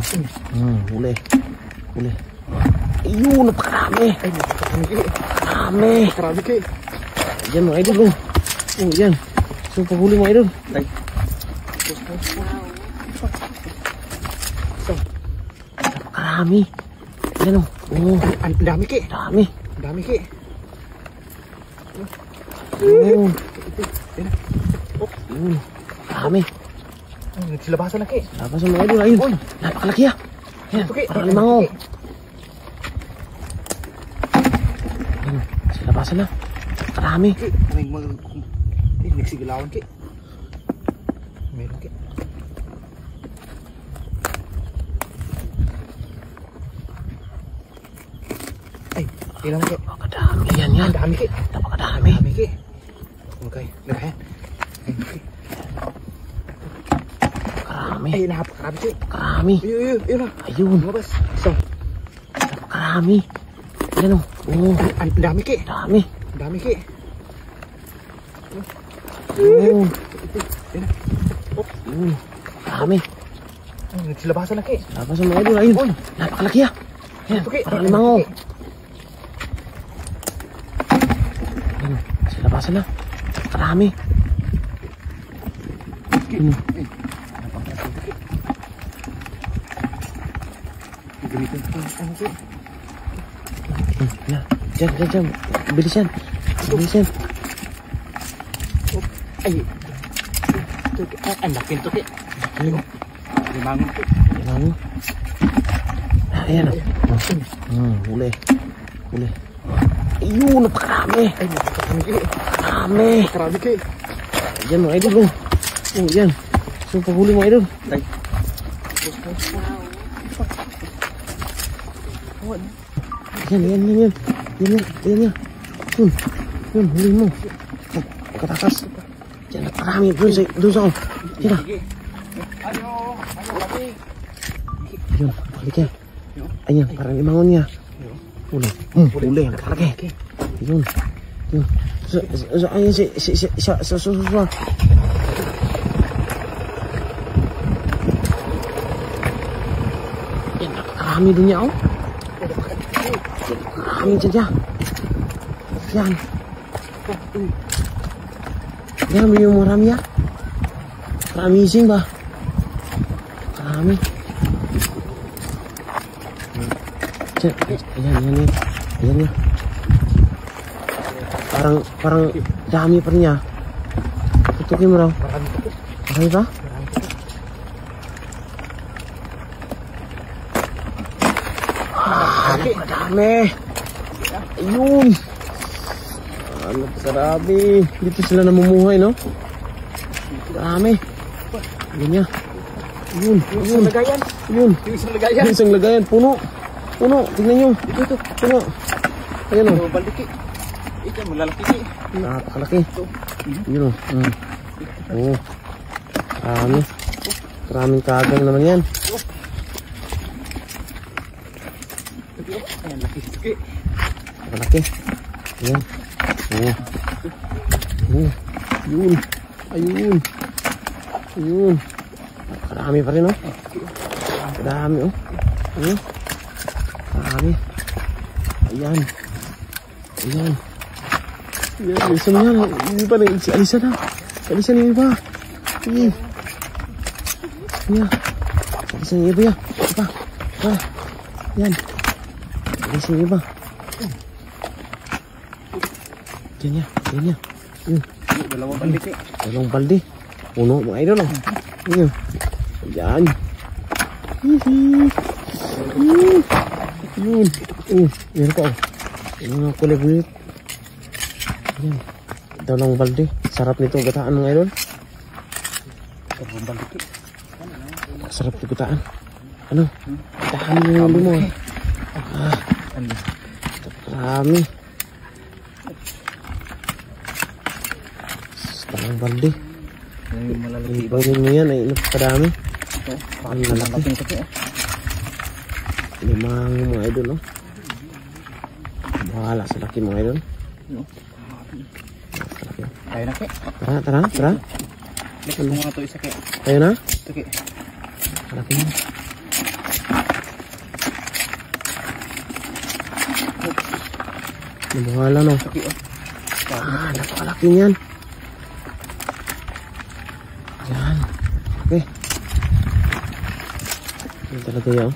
Huli. Huli. Ayun, napakarami. Ay, Napakarami. Karami kay. Yan mga idol. Yan. So, paghuli mga idol. Ay. Napakarami. Yan o. Ang dami kay. Dami. Ang dami kay. Dami. Nagsilabasan na kay. Tapos mga idol. Ayun. Napakalaki ah. Yan. Parang limango. Ayun. Silabasan na. Napakarami. Nagsigilawan kay. Meron kay. Ay, ilang kay. Napakadami yan yan. Ang dami kay. Napakadami. Ang dami kay. Okay, nagayan. Napakarami. Ay, napakarami kay. Napakarami. Ayun na. Ayun. Lumabas. So, Napakarami. Yan o. ang dami kay. Dami. Ang dami kay. Dami. Nagsilabasan na kay. Tapos mga idol. Ayun. Napakalaki ah. Yan. Parang limango. Ayun. Silabasan na. Napakarami. Yan. Diyan. Bilisan. Ay. Ang laki ito kay. Limangon kay. Limango. Ayan o. Huli. Ayun, napakarami. Ay, napakarami kay. Napakarami. Napakarami kay. Yan mga idol. Yan. So, paghuli mga idol. Ay. Yan. Yun, huli mo. Pagkatakas. Yan, napakarami. Doon sa ako. Yan na. Ayun, balik yan. Ayan, parang imangon niya. Huli. Napakalaki. Ayun. Ayan, sa suswa. Yan, napakarami din niya, oh. Napakarami dyan niya. Yan. Yan, may yung marami, ah. Amazing ba? Marami. Ayan niya. Parang dami pa rin niya. Tutukin mo raw. Marami ba? Madami. Ayun. Napakarabi. Dito sila namumuhay, no? Marami. Ayan niya. Ayun. Isang lagayan. Ayun. Isang lagayan. Isang lagayan. Puno. Tingnan nyo. Ito. Puno. Ayan o. Baliki. Ito, malalaki kay. Napakalaki. Yun o. Oo. Maraming kagang naman yan. Ayan, laki kay. Napakalaki. Ayan. Yun. Ayun. Napakarami pa rin o. Napakarami o. Marami. Ayan. Alisan mo yan. Yung iba na. Alisan na. Alisan yung iba. Ayan. Alisan yung iba. Yan. Alisan yung iba. Diyan niya. Dalawang baldi kay. Dalawang baldi. Puno mga idol. Ayan. Yun. Meron pa. Yung kulay bulit. Ayan. Dalawang balde. Sarap nito gataan mga idol. Dalawang baldi kay. Sarap nito gataan. Ano? Dami yung ulo mo. Marami. Dalawang balde. Ibangin mo yan. Ay napakadami. Ang lalaki. Limang mga idol, no? Bahala sa laki mga idol. Tayo na kay. Tara. Likod mo nga ito isa kay. Tayo na? Ito kay. Laki yan. Nabuhala no. Laki oh. Napakalaki niyan. Yan. Okay. Yan talaga yan.